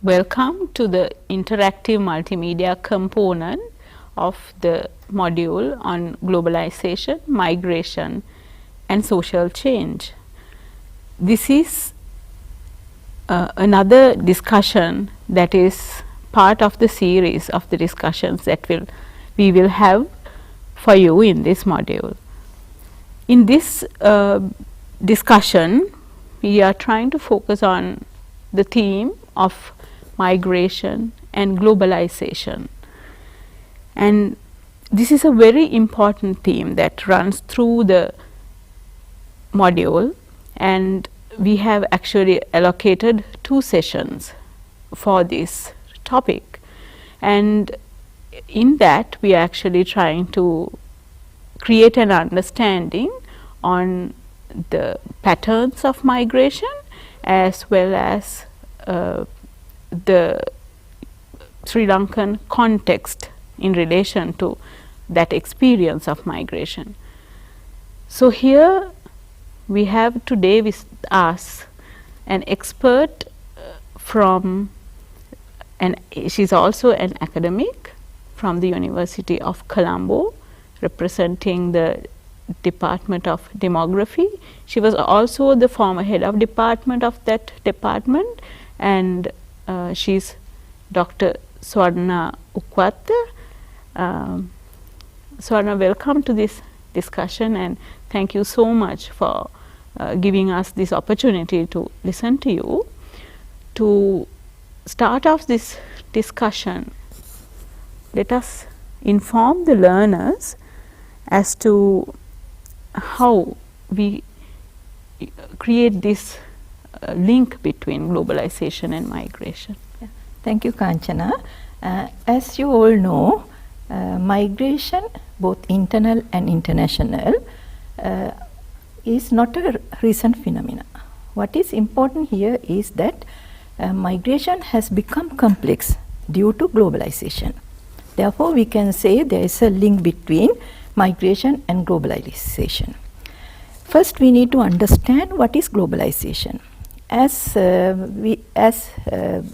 Welcome to the interactive multimedia component of the module on globalization, migration and social change. This is another discussion that is part of the series of the discussions that we will have for you in this module. In this discussion, we are trying to focus on the theme of migration and globalization, and this is a very important theme that runs through the module, and we have actually allocated 2 sessions for this topic, and in that we are actually trying to create an understanding on the patterns of migration as well as the Sri Lankan context in relation to that experience of migration. So, here we have today with us an expert from, and she is also an academic from the University of Colombo, representing the Department of Demography. She was also the former head of department of that department, and she is Dr. Swarna Ukwatta. Swarna, welcome to this discussion, and thank you so much for giving us this opportunity to listen to you. To start off this discussion, let us inform the learners as to how we create this link between globalization and migration. Yeah. Thank you, Kanchana. As you all know, migration, both internal and international, is not a recent phenomenon. What is important here is that migration has become complex due to globalization. Therefore, we can say there is a link between migration and globalization. First, we need to understand what is globalization. As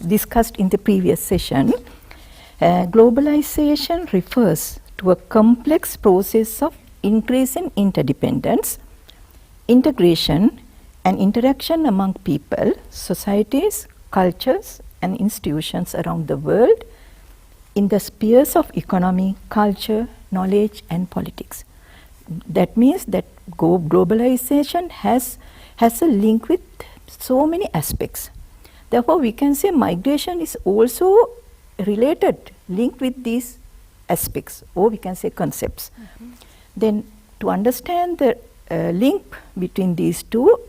discussed in the previous session, globalization refers to a complex process of increasing interdependence, integration and interaction among people, societies, cultures and institutions around the world in the spheres of economy, culture, knowledge and politics. That means that globalization has a link with so many aspects. Therefore, we can say migration is also related, linked with these aspects, or we can say concepts. Then, to understand the link between these two,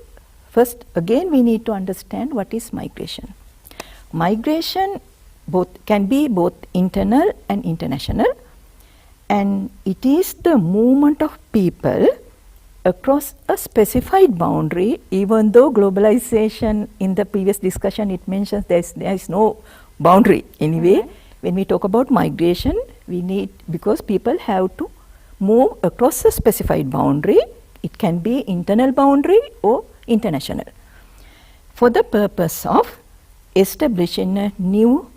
first again we need to understand what is migration. Migration can be both internal and international, and it is the movement of people across a specified boundary. Even though globalization, in the previous discussion it mentions there is no boundary anyway. When we talk about migration, we need, because people have to move across a specified boundary. It can be internal boundary or international, for the purpose of establishing a new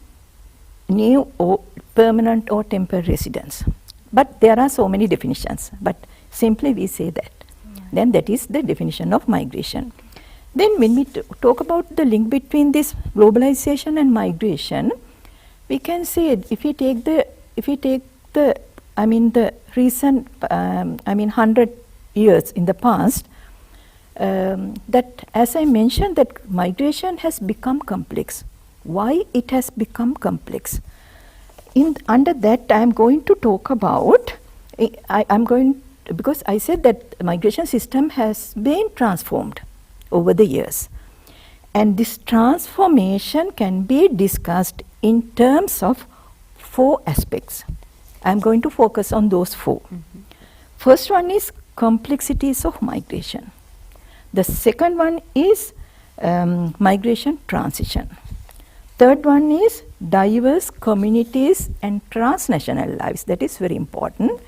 or permanent or temporary residence. But there are so many definitions, but simply we say that. Then that is the definition of migration. Then when we talk about the link between this globalization and migration, we can say, if we take the recent 100 years in the past, that, as I mentioned, that migration has become complex. Why it has become complex? Under that, I am going to talk about, because I said that migration system has been transformed over the years, and this transformation can be discussed in terms of 4 aspects. I'm going to focus on those 4. First one is complexities of migration. The second one is migration transition. Third one is diverse communities and transnational lives. That is very important.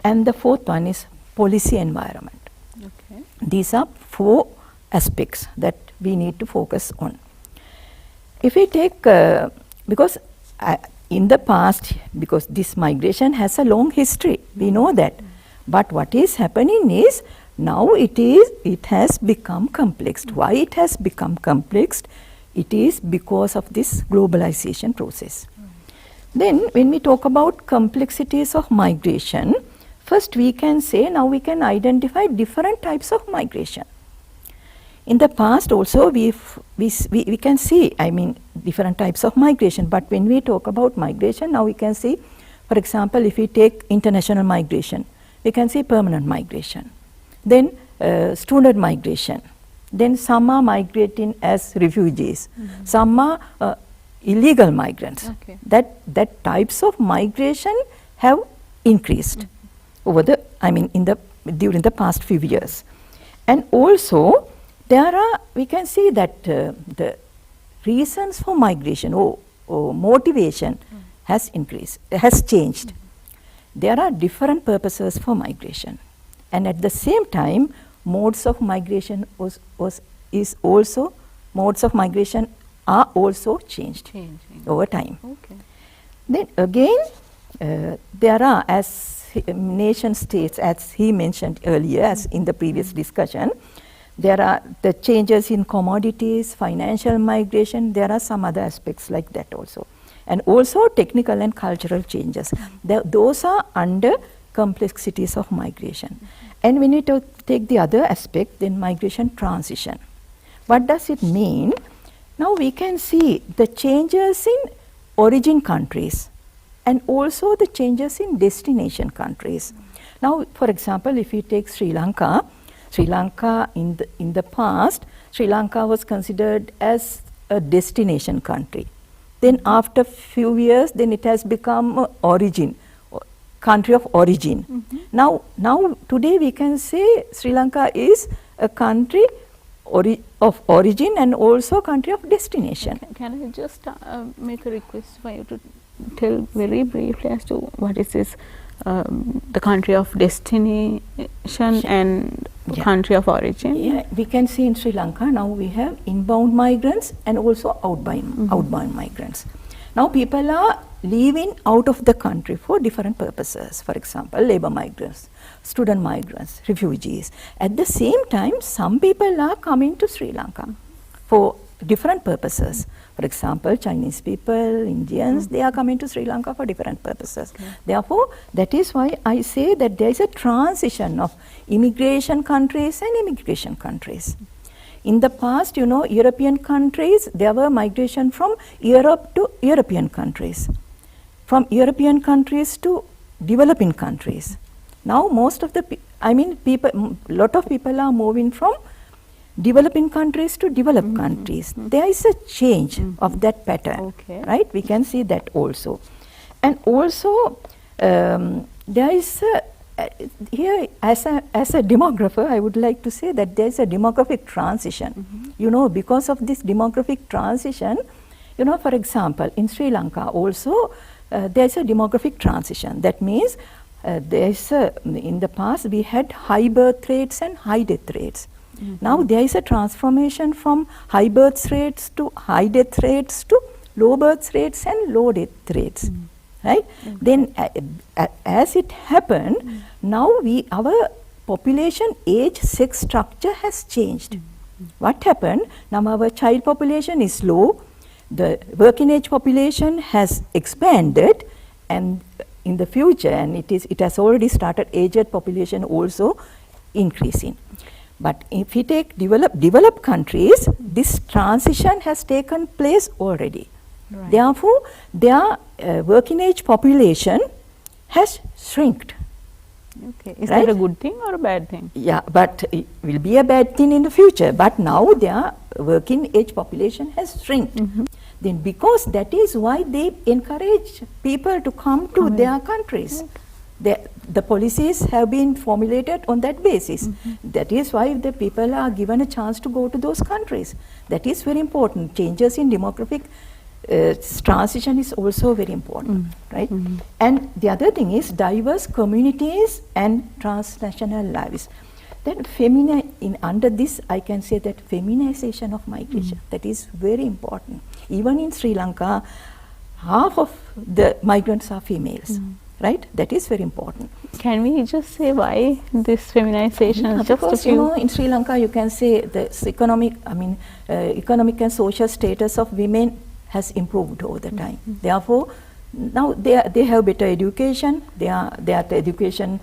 And the fourth one is policy environment. Okay. These are 4 aspects that we need to focus on. If we take, because in the past, because this migration has a long history, we know that. But what is happening is, now it has become complex. Why it has become complex? It is because of this globalization process. Then when we talk about complexities of migration, first we can say, now we can identify different types of migration. In the past also we can see, I mean, different types of migration, but when we talk about migration, now we can see, for example, if we take international migration, we can see permanent migration, then student migration, then some are migrating as refugees, some are illegal migrants. Okay. That types of migration have increased over the, I mean, during the past few years. And also there are, we can see that the reasons for migration or motivation has increased, has changed. There are different purposes for migration, and at the same time modes of migration are also changed over time. Okay. Then again there are, as nation states, as he mentioned earlier, as in the previous discussion, there are the changes in commodities, financial migration, there are some other aspects like that also. And also technical and cultural changes. Those are under complexities of migration. And when we take the other aspect, then migration transition. What does it mean? Now we can see the changes in origin countries and also the changes in destination countries. Now, for example, if we take Sri Lanka in the past, Sri Lanka was considered as a destination country. Then after few years, then it has become country of origin. Now today we can say Sri Lanka is a country of origin and also country of destination. Can I just make a request for you to tell very briefly as to what is this, the country of destination and country of origin? Yeah, we can see in Sri Lanka now we have inbound migrants and also outbound migrants. Now people are leaving out of the country for different purposes. For example, labor migrants, student migrants, refugees. At the same time, some people are coming to Sri Lanka for different purposes. For example, Chinese people, Indians, they are coming to Sri Lanka for different purposes. Therefore, that is why I say that there is a transition of immigration countries and immigration countries. In the past, you know, European countries, there were migration from Europe to European countries, from European countries to developing countries. Now, lot of people are moving from developing countries to developed countries. There is a change of that pattern, right? We can see that also. And also, there is here, as a demographer, I would like to say that there is a demographic transition. You know, because of this demographic transition, you know, for example, in Sri Lanka also, there is a demographic transition. That means in the past we had high birth rates and high death rates. Now there is a transformation from high birth rates to high death rates to low birth rates and low death rates. Right? Then as it happened, now our population age sex structure has changed. What happened? Now our child population is low, the working age population has expanded, and in the future, and it has already started, aged population also increasing. But if we take developed countries, this transition has taken place already. Right. Therefore, their working age population has shrinked. Okay. Is that a good thing or a bad thing? Yeah, but it will be a bad thing in the future. But now their working age population has shrinked. Then because that is why they encourage people to come to their countries. The policies have been formulated on that basis. That is why the people are given a chance to go to those countries. That is very important. Changes in demographic transition is also very important, right? And the other thing is diverse communities and transnational lives. Then under this, I can say that feminization of migration, that is very important. Even in Sri Lanka, half of the migrants are females, right? That is very important. Can we just say why this feminization? Of course, in Sri Lanka, you can say the economic and social status of women has improved over the time. Therefore, now they have better education. Their educational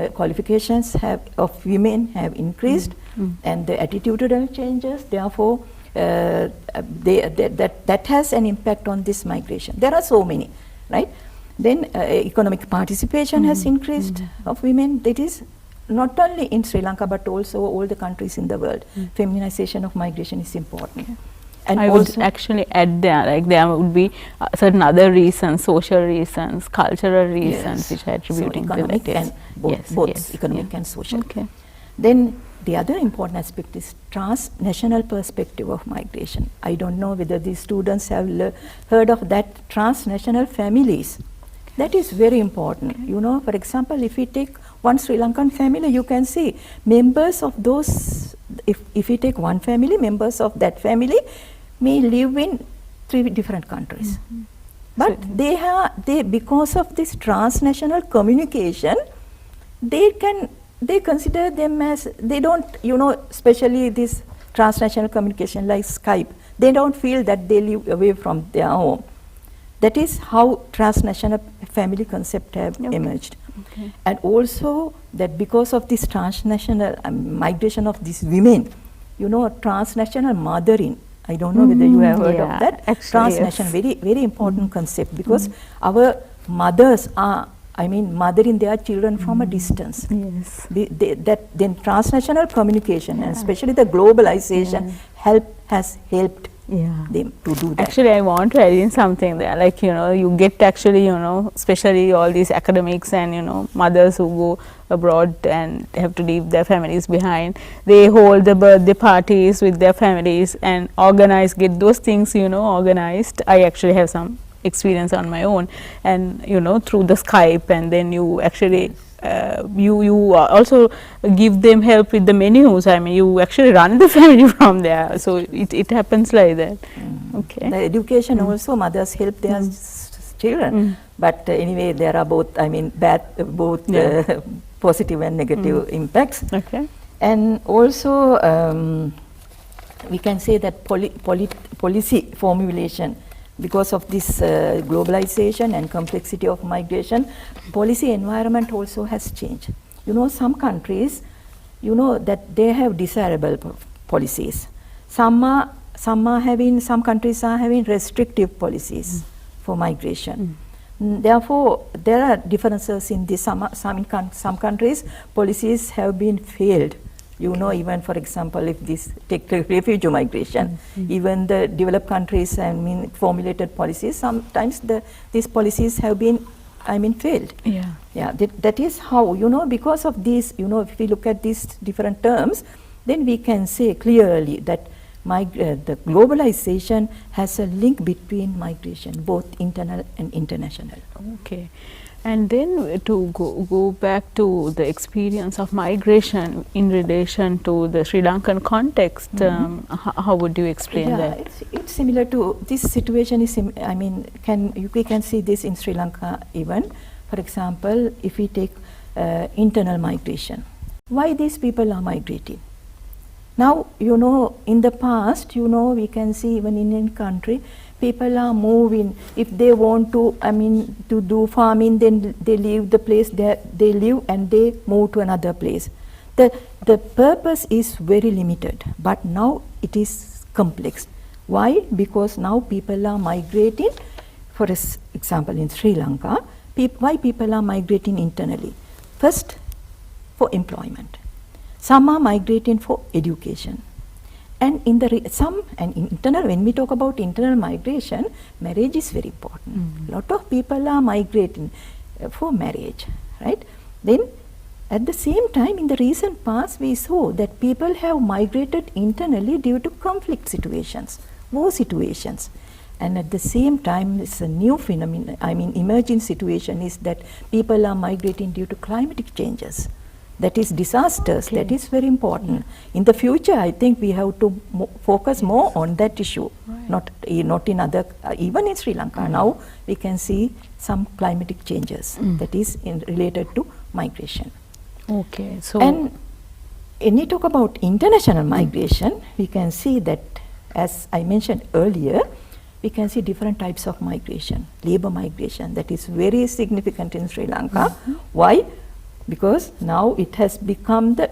qualifications of women have increased, and the attitudinal changes. Therefore, that has an impact on this migration. There are so many, right? Then economic participation has increased of women. That is not only in Sri Lanka but also all the countries in the world. Feminization of migration is important. And I would actually add there, like there would be certain other reasons, social reasons, cultural reasons, which are attributing to economic this. and both economic and social. Okay. Then the other important aspect is transnational perspective of migration. I don't know whether these students have heard of that, transnational families. That is very important. For example, if we take one Sri Lankan family, you can see members of those, if we take one family, members of that family may live in 3 different countries. But they because of this transnational communication, they consider them as, they don't, especially this transnational communication like Skype, they don't feel that they live away from their home. That is how transnational family concept have emerged. And also that because of this transnational migration of these women, transnational mothering, I don't know whether you have heard of that. Transnational, very, very important concept, because our mothers are, mothering their children from a distance. Yes. Then transnational communication and especially the globalization has helped them to do that. Actually, I want to add in something there, like, you get actually, especially all these academics and, mothers who go abroad and have to leave their families behind. They hold the birthday parties with their families and get those things, organized. I actually have some experience on my own, and, through the Skype, and then you actually you also give them help with the menus. You actually run the family from there, so it happens like that. Okay. The education also, mothers help their children, but anyway, there are both, positive and negative impacts. Okay. And also we can say that policy formulation, because of this globalization and complexity of migration, policy environment also has changed. Some countries, that they have desirable policies. Some countries are having restrictive policies for migration. Therefore, there are differences in this. Some countries, policies have been failed. Even for example, if this take refugee migration, even the developed countries, formulated policies, sometimes these policies have been, failed. That is how, because of these, if we look at these different terms, then we can say clearly that the globalization has a link between migration, both internal and international. Okay. And then to go back to the experience of migration in relation to the Sri Lankan context, how would you explain that? It's similar to this situation. We can see this in Sri Lanka even. For example, if we take internal migration, why these people are migrating? Now, in the past, we can see even in Indian country, people are moving. If they want to, to do farming, then they leave the place they live and they move to another place. The purpose is very limited, but now it is complex. Why? Because now people are migrating. For example, in Sri Lanka, why people are migrating internally? First, for employment. Some are migrating for education. And in the internal, when we talk about internal migration, marriage is very important. A lot of people are migrating for marriage, right? Then at the same time, in the recent past, we saw that people have migrated internally due to conflict situations, war situations. And at the same time, it's a new phenomenon, emerging situation is that people are migrating due to climatic changes. That is disasters. Okay. That is very important. In the future, I think we have to focus more on that issue. Right. Not in other, even in Sri Lanka now, we can see some climatic changes that is related to migration. Okay. So and when we talk about international migration, we can see that, as I mentioned earlier, we can see different types of migration. Labor migration, that is very significant in Sri Lanka. Why? Because now it has become the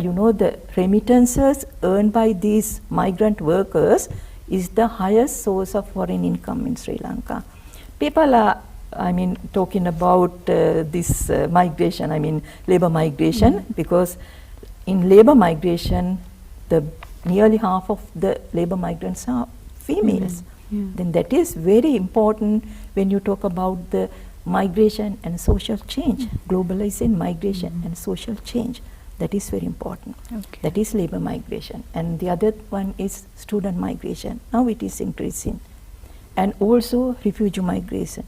remittances earned by these migrant workers is the highest source of foreign income in Sri Lanka. People are, talking about this migration, labor migration, because in labor migration, nearly half of the labor migrants are females. Then that is very important when you talk about the migration and social change, globalization, migration and social change. That is very important. Okay. That is labor migration. And the other one is student migration. Now it is increasing. And also refugee migration,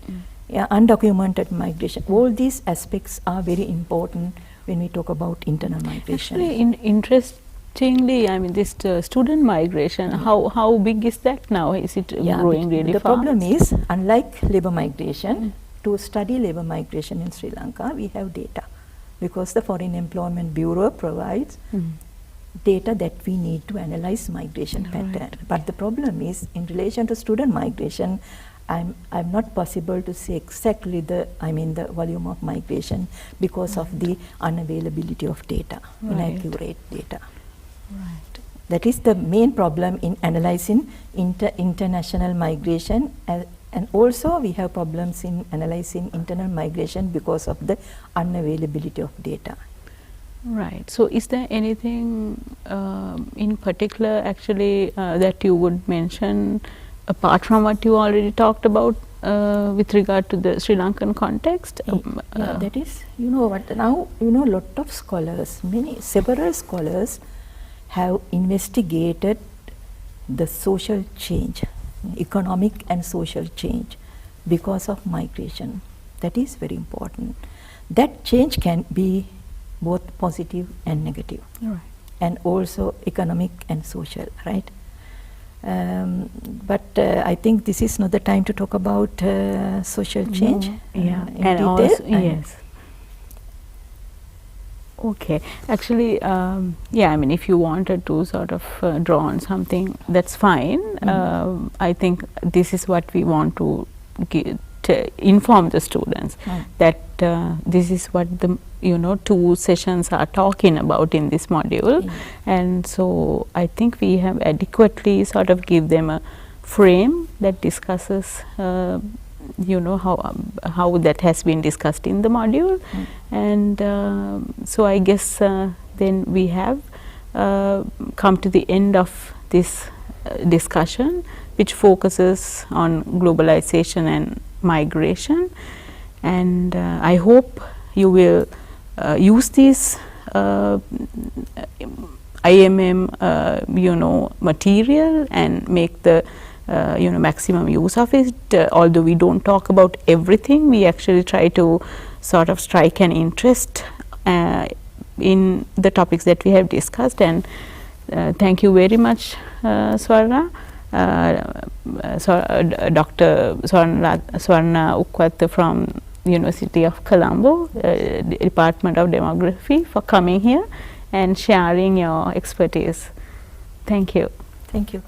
undocumented migration. All these aspects are very important when we talk about internal migration. Actually, interestingly, this student migration, how big is that now? Is it growing really fast? The problem is, unlike labor migration, to study labor migration in Sri Lanka, we have data, because the Foreign Employment Bureau provides data that we need to analyze migration pattern. But the problem is, in relation to student migration, I'm not possible to say exactly the volume of migration because of the unavailability of data, inaccurate data. Right. That is the main problem in analyzing international migration. And also we have problems in analyzing internal migration because of the unavailability of data. Right. So is there anything in particular actually that you would mention apart from what you already talked about with regard to the Sri Lankan context? That is, now, lot of scholars, several scholars have investigated the social change, economic and social change because of migration. That is very important. That change can be both positive and negative, and also economic and social, right? But I think this is not the time to talk about social change in detail. Also, yes. Okay, actually, if you wanted to sort of draw on something, that's fine. I think this is what we want to inform the students, that this is what the 2 sessions are talking about in this module. And so I think we have adequately sort of give them a frame that discusses how that has been discussed in the module. And so I guess then we have come to the end of this discussion, which focuses on globalization and migration. And I hope you will use this IMM material and make the maximum use of it. Although we don't talk about everything, we actually try to sort of strike an interest in the topics that we have discussed. And thank you very much, Swarna. Dr. Swarna Ukwath from University of Colombo, Department of Demography, for coming here and sharing your expertise. Thank you. Thank you.